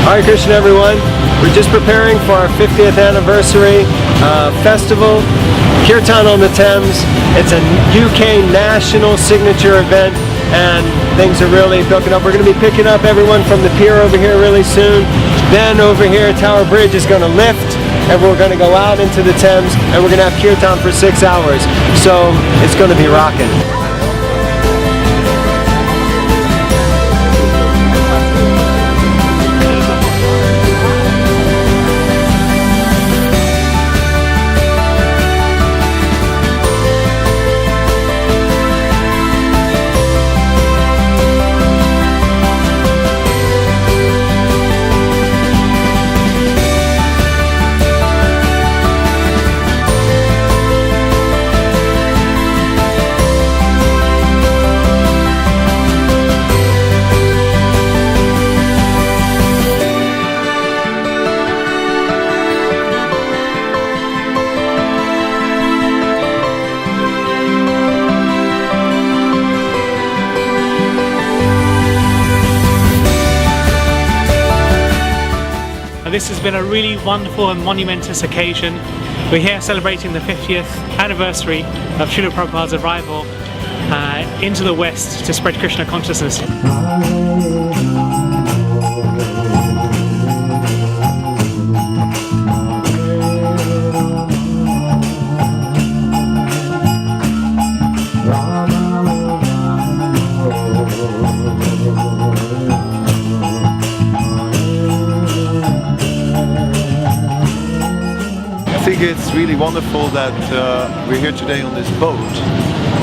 Hare Krishna, everyone. We're just preparing for our 50th anniversary festival, Kirtan on the Thames. It's a UK national signature event and things are really building up. We're going to be picking up everyone from the pier over here really soon. Then over here, Tower Bridge is going to lift and we're going to go out into the Thames and we're going to have Kirtan for 6 hours. So it's going to be rocking. This has been a really wonderful and monumentous occasion. We're here celebrating the 50th anniversary of Srila Prabhupada's arrival into the West to spread Krishna consciousness. I think it's really wonderful that we're here today on this boat,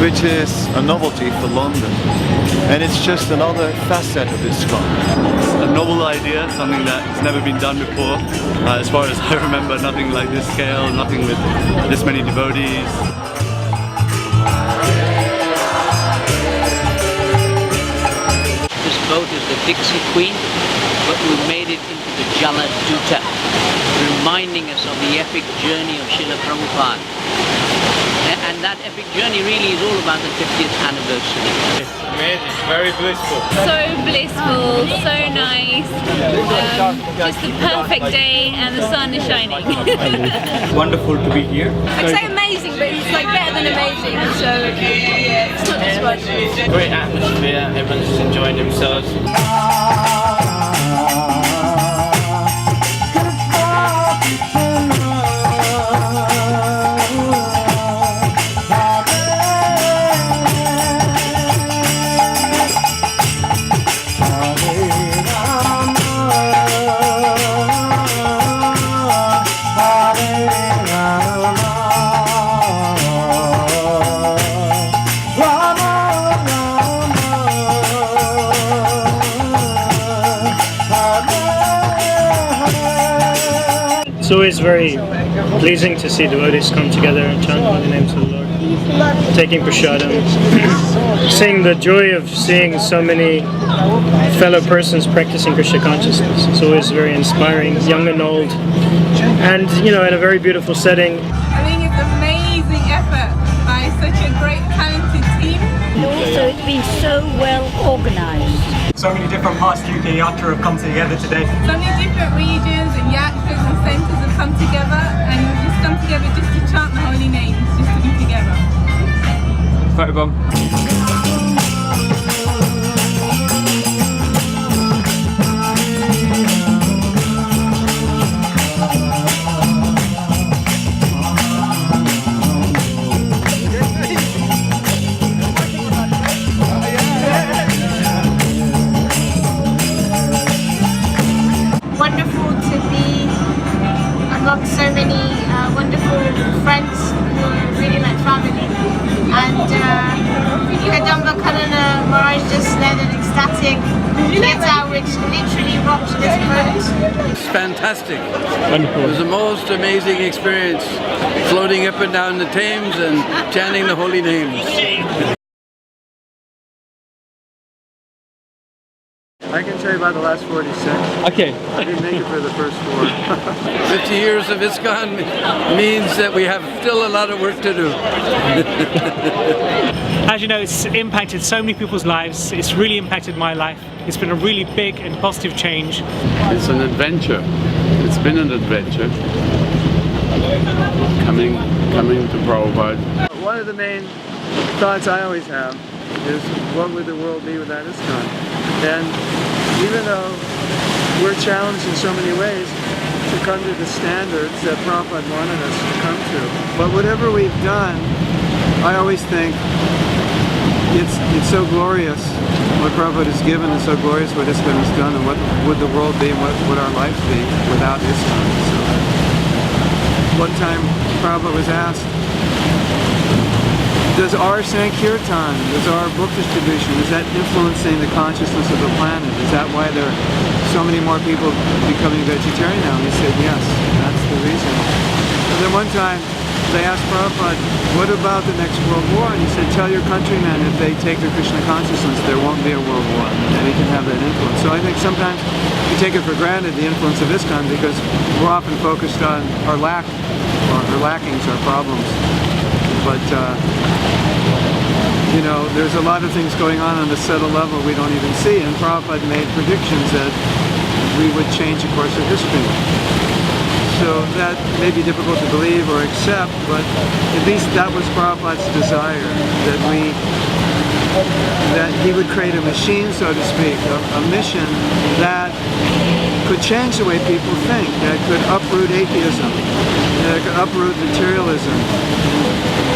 which is a novelty for London, and it's just another facet of ISKCON. It's a novel idea, something that's never been done before. As far as I remember, nothing like this scale, nothing with this many devotees. This boat is the Dixie Queen, but we made it into the Jala Duta, reminding us of the epic journey of Srila Prabhupada. And that epic journey really is all about the 50th anniversary. It's amazing, very blissful. So blissful, so nice. Just a perfect day and the sun is shining. Wonderful to be here. I'd say amazing, but it's like better than amazing, so yeah, it's not just much. Great atmosphere, everyone's just enjoying themselves. It's always very pleasing to see devotees come together and chant the names of the Lord. Taking prasadam, seeing the joy of seeing so many fellow persons practicing Krishna consciousness. It's always very inspiring, young and old, and in a very beautiful setting. I think it's an amazing effort by such a great talented team. And also it's been so well organised. So many different parts of UK Yatra have come together today. So many different regions and yatras and centres have come together, and we've just come together just to chant the holy names, just to be together. Photobomb. Wonderful to be amongst so many wonderful friends who are really like family, and Kadamba Kalana Maharaj just led an ecstatic Kirtan which literally rocked this boat. It's fantastic. Wonderful. It was the most amazing experience, floating up and down the Thames and chanting the holy names. I can tell you about the last 46. Okay. I didn't make it for the first 4. 50 years of ISKCON means that we have still a lot of work to do. As you know, it's impacted so many people's lives. It's really impacted my life. it's been a really big and positive change. It's an adventure. It's been an adventure. Coming to Prabhupada. One of the main thoughts I always have is, what would the world be without ISKCON? And even though we're challenged in so many ways to come to the standards that Prabhupada wanted us to come to, but whatever we've done, I always think it's so glorious what Prabhupada has given, and so glorious what ISKCON has done, and what would the world be, and what would our lives be without ISKCON. So, one time Prabhupada was asked, does our Sankirtan, does our book distribution, is that influencing the consciousness of the planet? Is that why there are so many more people becoming vegetarian now? And he said, yes, that's the reason. And then one time they asked Prabhupada, what about the next world war? And he said, tell your countrymen if they take their Krishna consciousness, there won't be a world war, and we can have that influence. So I think sometimes we take it for granted, the influence of ISKCON, because we're often focused on our lack, or our lackings, our problems. But, you know, there's a lot of things going on the subtle level we don't even see, and Prabhupada made predictions that we would change the course of history. So that may be difficult to believe or accept, but at least that was Prabhupada's desire, that he would create a machine, so to speak, a mission that could change the way people think, that could uproot atheism, that could uproot materialism,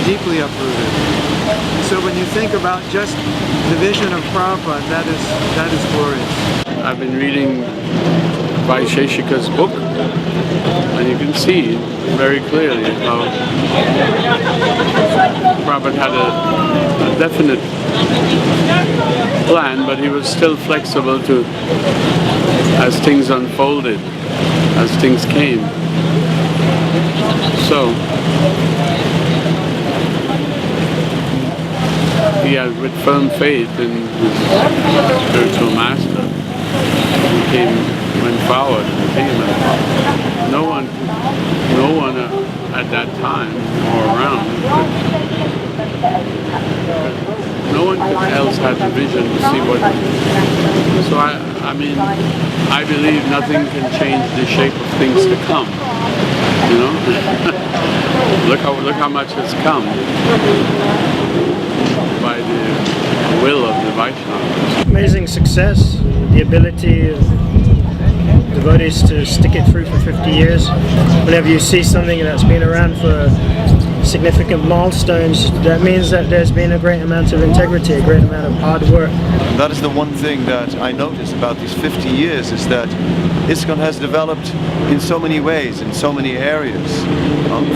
deeply uprooted. So when you think about just the vision of Prabhupada, that is glorious. I've been reading ISKCON's book, and you can see very clearly how Prabhupada had a definite plan, but he was still flexible to, as things unfolded, as things came. So he had, with firm faith in his spiritual master, went forward and became no one at that time or around no one else had the vision to see what. So I mean, I believe nothing can change the shape of things to come. You know, look how much has come by the will of the Vaishnavas. Amazing success, the ability of devotees to stick it through for 50 years. Whenever you see something that's been around for significant milestones, that means that there's been a great amount of integrity, a great amount of hard work. That is the one thing that I noticed about these 50 years, is that ISKCON has developed in so many ways, in so many areas.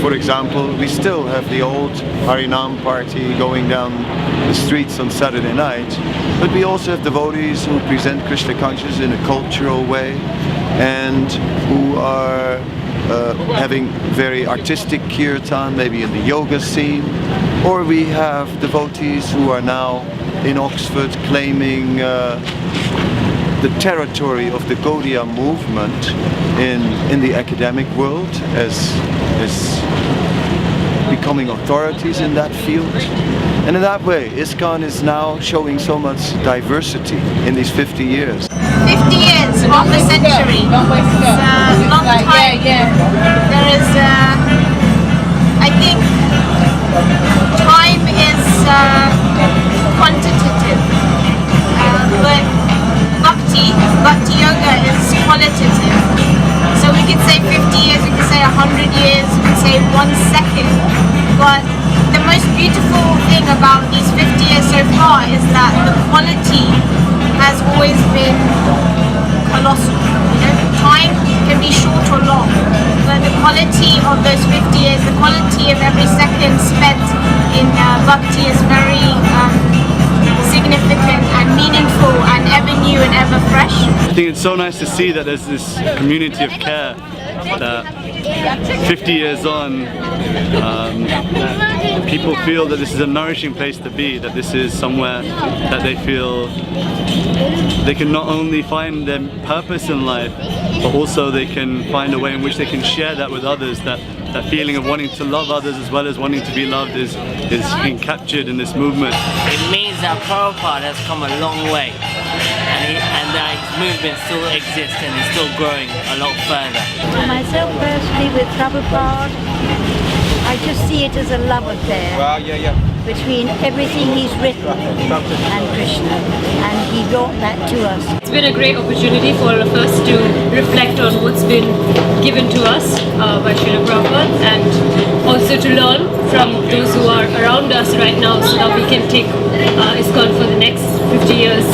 For example, we still have the old Harinam party going down the streets on Saturday night, but we also have devotees who present Krishna consciousness in a cultural way, and who are having very artistic kirtan, maybe in the yoga scene. Or we have devotees who are now in Oxford claiming the territory of the Gaudiya movement in the academic world as becoming authorities in that field. And in that way, ISKCON is now showing so much diversity in these 50 years. 50 years, half a century. It's a long time. There is, I think, time is quantitative, but bhakti yoga is qualitative. So we could say 50 years, we could say 100 years, we could say 1 second, but the most beautiful thing about these 50 years so far is that the quality has always been colossal. You know, time can be short or long, but the quality of those 50 years, the quality of every second spent in bhakti is very significant and meaningful and ever new and ever fresh. I think it's so nice to see that there's this community of care that 50 years on, people feel that this is a nourishing place to be, that this is somewhere that they feel they can not only find their purpose in life, but also they can find a way in which they can share that with others, that feeling of wanting to love others as well as wanting to be loved is being captured in this movement. It means that Prabhupada has come a long way, and his movement still exists and is still growing a lot further. For myself personally, with Prabhupada, I just see it as a love affair between everything he's written and Krishna, and he brought that to us. It's been a great opportunity for all of us to reflect on what's been given to us by Srila Prabhupada, and also to learn from those who are around us right now so that we can take ISKCON for the next 50 years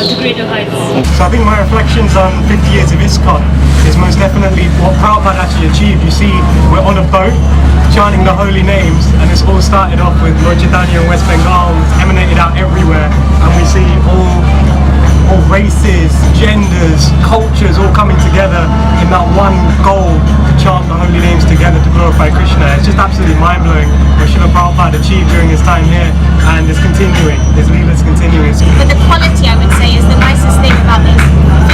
to greater heights. So I think my reflections on 50 years of ISKCON is most definitely what Prabhupada actually achieved. You see, we're on a boat chanting the holy names, and it's all started off with Lord Chaitanya in West Bengal, it's emanated out everywhere, and we see all races, genders, cultures all coming together in that one goal to chant the holy names together to glorify Krishna. It's just absolutely mind-blowing what Srila Prabhupada achieved during his time here, and is continuing, his leela is continuing. But the quality, I would say, is the nicest thing about these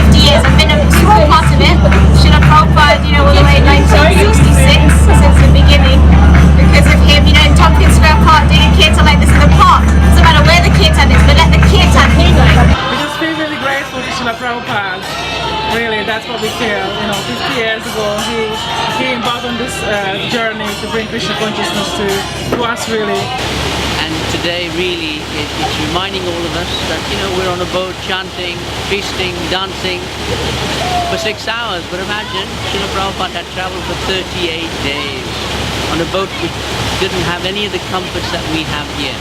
50 years. I've been a small part of it. Srila Prabhupada, you know, all the way 1966, since the beginning. Because of him, you know, in Tompkins Square Park, doing a kirtan like this in the park. Doesn't matter where the kirtan is, but let the kirtan hit. We just feel really grateful to Srila Prabhupada. Really, that's what we feel. You know, 50 years ago, he embarked on this journey to bring Krishna consciousness to us, really. And today really it's reminding all of us that, you know, we're on a boat chanting, feasting, dancing for 6 hours. But imagine, Srila Prabhupada had traveled for 38 days on a boat which didn't have any of the comforts that we have here.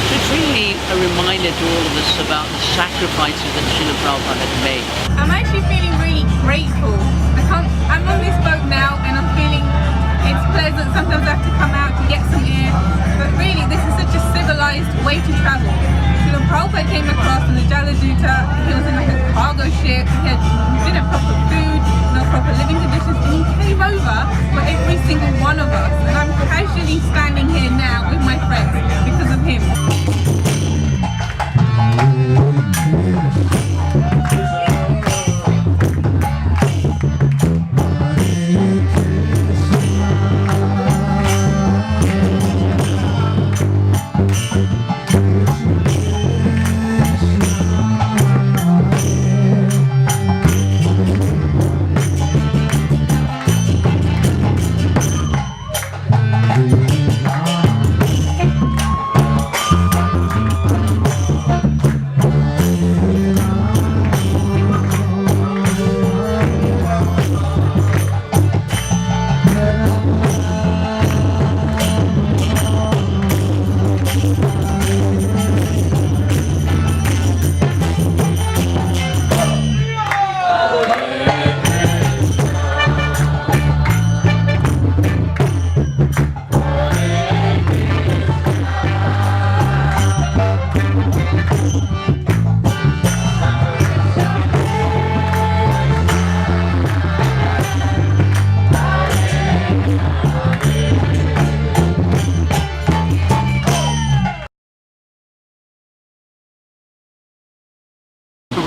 So it's really a reminder to all of us about the sacrifices that Srila Prabhupada had made. I'm actually feeling really grateful. I'm on this boat now and I'm feeling it's pleasant. Sometimes I have to come out to get some air, but really this is such a civilized way to travel. Srila Prabhupada came across in the Jaladuta, he was in like a cargo ship, he didn't have proper food, no proper living conditions, and he came over for every single one of us. And I'm casually standing here now with my friends because of him.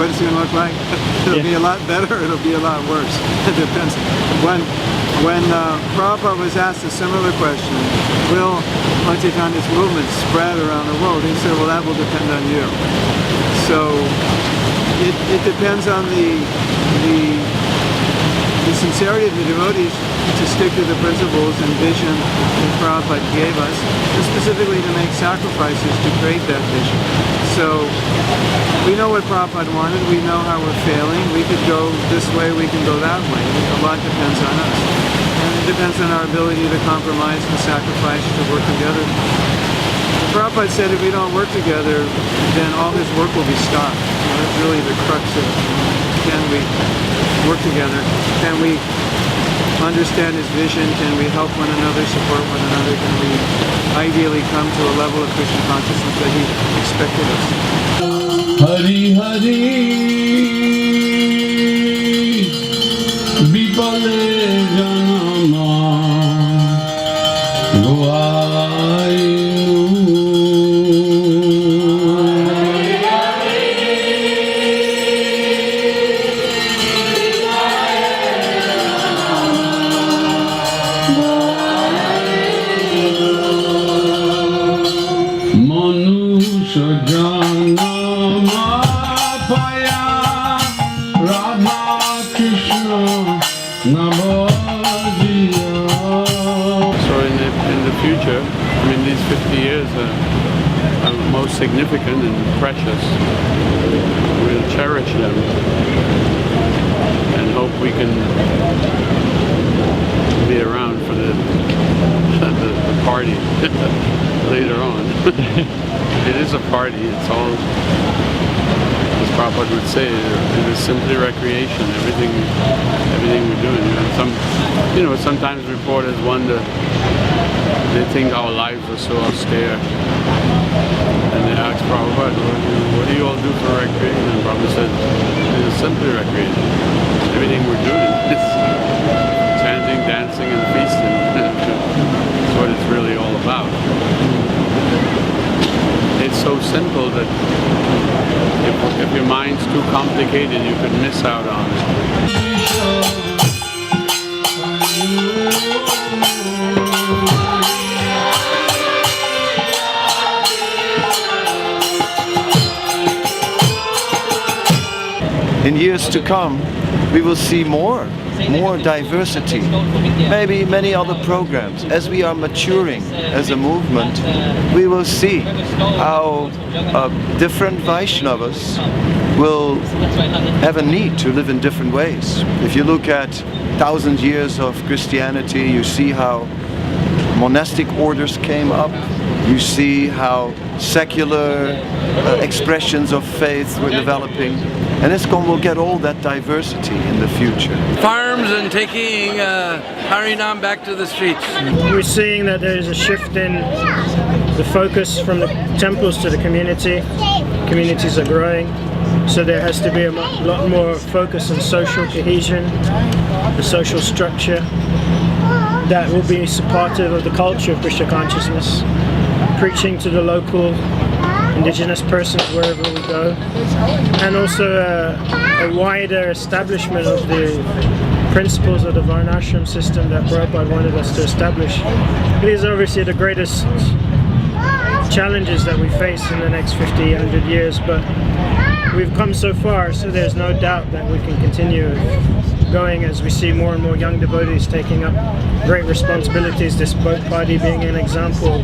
What it's going to look like? It'll be a lot better, it'll be a lot worse. It depends. When Prabhupada was asked a similar question, will Lord Chaitanya's movement spread around the world? He said, well, that will depend on you. So it depends on the sincerity of the devotees to stick to the principles and vision that Prabhupada gave us, and specifically to make sacrifices to create that vision. So we know what Prabhupada wanted, we know how we're failing, we could go this way, we can go that way. A lot depends on us. And it depends on our ability to compromise and sacrifice to work together. Prabhupada said if we don't work together, then all his work will be stopped. That's really the crux of it. Can we work together? Can we understand his vision? Can we help one another, support one another? Can we ideally come to a level of Krishna consciousness that he expected us? Hari Hari Bipale Janama Goainu Manusha Janama Paya significant and precious. We'll cherish them and hope we can be around for the party later on. It is a party. It's all, as Prabhupada would say, it is simply recreation. Everything we're doing. Sometimes reporters wonder. They think our lives are so austere. And they ask Prabhupada, what do you all do for recreation? And Prabhupada said, it is simply recreation. Everything we're doing is chanting, dancing, and feasting. That's what it's really all about. It's so simple that if your mind's too complicated, you could miss out on it. In years to come, we will see more diversity, maybe many other programs. As we are maturing as a movement, we will see how different Vaishnavas will have a need to live in different ways. If you look at 1,000 years of Christianity, you see how monastic orders came up, you see how secular expressions of faith were developing, and ISKCON will get all that diversity in the future. Farms and taking Harinam back to the streets. We're seeing that there is a shift in the focus from the temples to the community. Communities are growing, so there has to be a lot more focus on social cohesion, the social structure that will be supportive of the culture of Krishna consciousness, preaching to the local indigenous persons wherever we go, and also a wider establishment of the principles of the Varnashram system that Prabhupada wanted us to establish. These are obviously the greatest challenges that we face in the next 50, 100 years, but we've come so far, so there's no doubt that we can continue going as we see more and more young devotees taking up great responsibilities, this boat party being an example.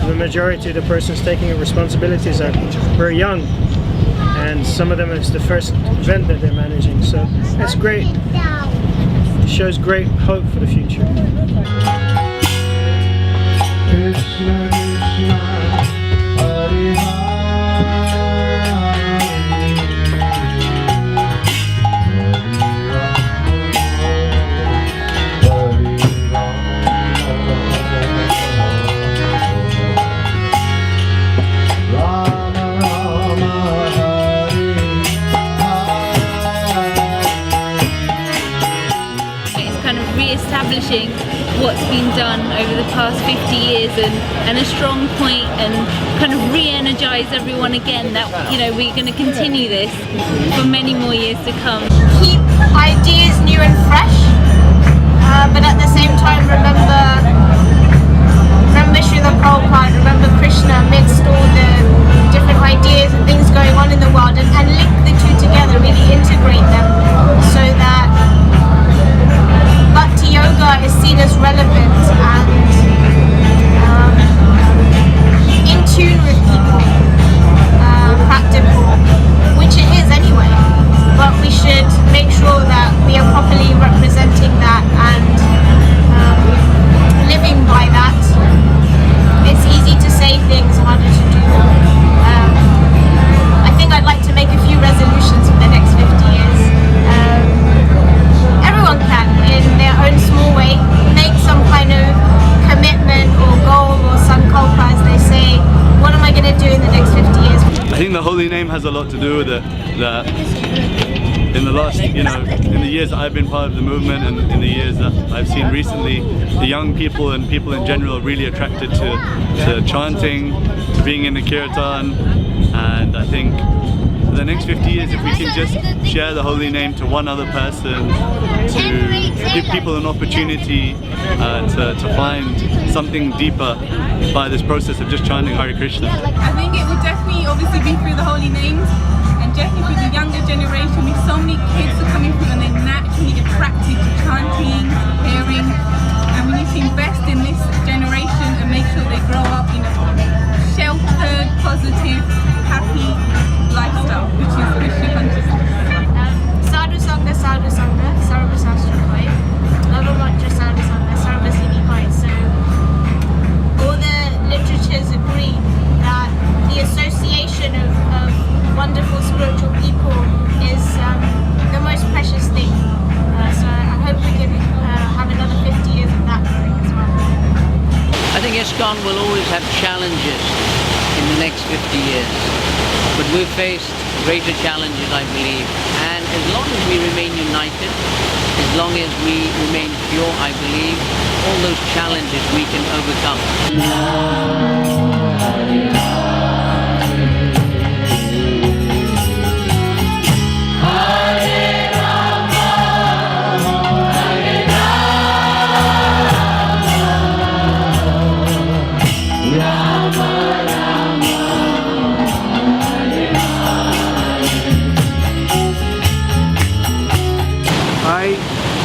The majority of the persons taking up responsibilities are very young, and some of them it's the first event that they're managing, so that's great. It shows great hope for the future. Krishna, Krishna, Hare Hare. Establishing what's been done over the past 50 years and a strong point, and kind of re-energize everyone again that we're going to continue this for many more years to come. Keep ideas new and fresh, but at the same time remember Srila Prabhupada, remember Krishna amidst all the different ideas and things going on in the world, and link the two together, really integrate them so that Bhakti Yoga is seen as relevant and in tune with people, practical, which it is anyway, but we should make sure that we are properly representing that and living by that. It's easy to say things, harder to do. I think I'd like to make a few resolutions for the next 50 years. Everyone can, in their own small way, make some kind of commitment or goal or sankalpa, as they say. What am I going to do in the next 50 years? I think the holy name has a lot to do with it. That in the last, in the years that I've been part of the movement, and in the years that I've seen recently, the young people and people in general are really attracted to chanting, to being in the Kirtan, and I think for the next 50 years, if we can just share the holy name to one other person, to give people an opportunity to find something deeper by this process of just chanting Hare Krishna. I think it would definitely obviously be through the holy names, and definitely for the younger generation, with so many kids are coming through and they're naturally attracted to chanting, hearing, and we need to invest in this generation and make sure they grow up in a sheltered, positive, Kirtan will always have challenges in the next 50 years. But we've faced greater challenges, I believe. And as long as we remain united, as long as we remain pure, I believe, all those challenges we can overcome.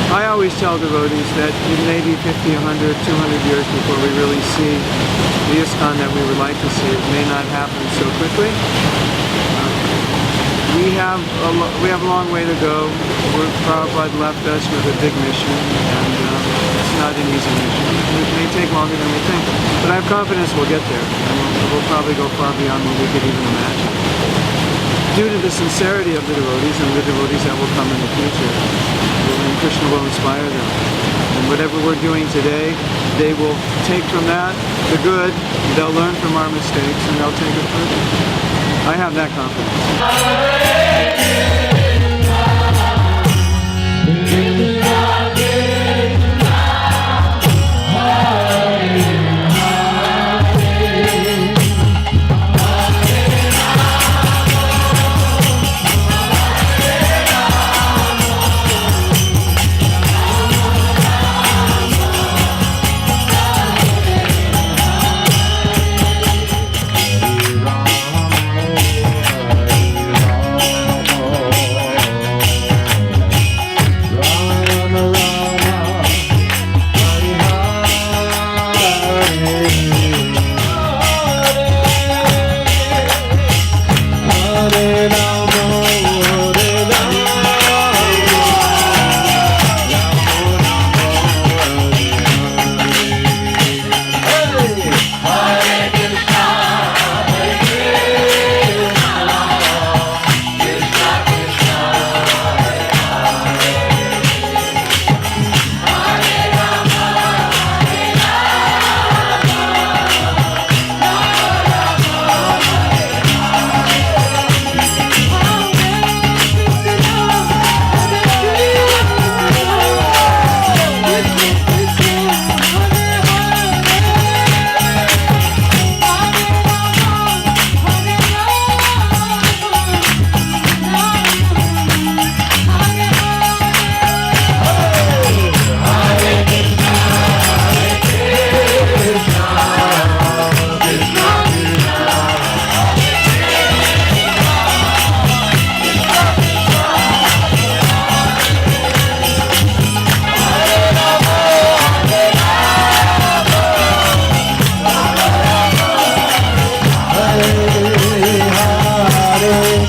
I always tell devotees that it may be 50, 100, 200 years before we really see the ISKCON that we would like to see. It may not happen so quickly. We have a long way to go. Prabhupada left us with a big mission, and it's not an easy mission. It may take longer than we think, but I have confidence we'll get there, and we'll probably go far beyond what we could even imagine. Due to the sincerity of the devotees and the devotees that will come in the future, and Krishna will inspire them. And whatever we're doing today, they will take from that the good, they'll learn from our mistakes, and they'll take it further. I have that confidence.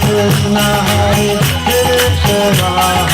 Krishna Hare Krishna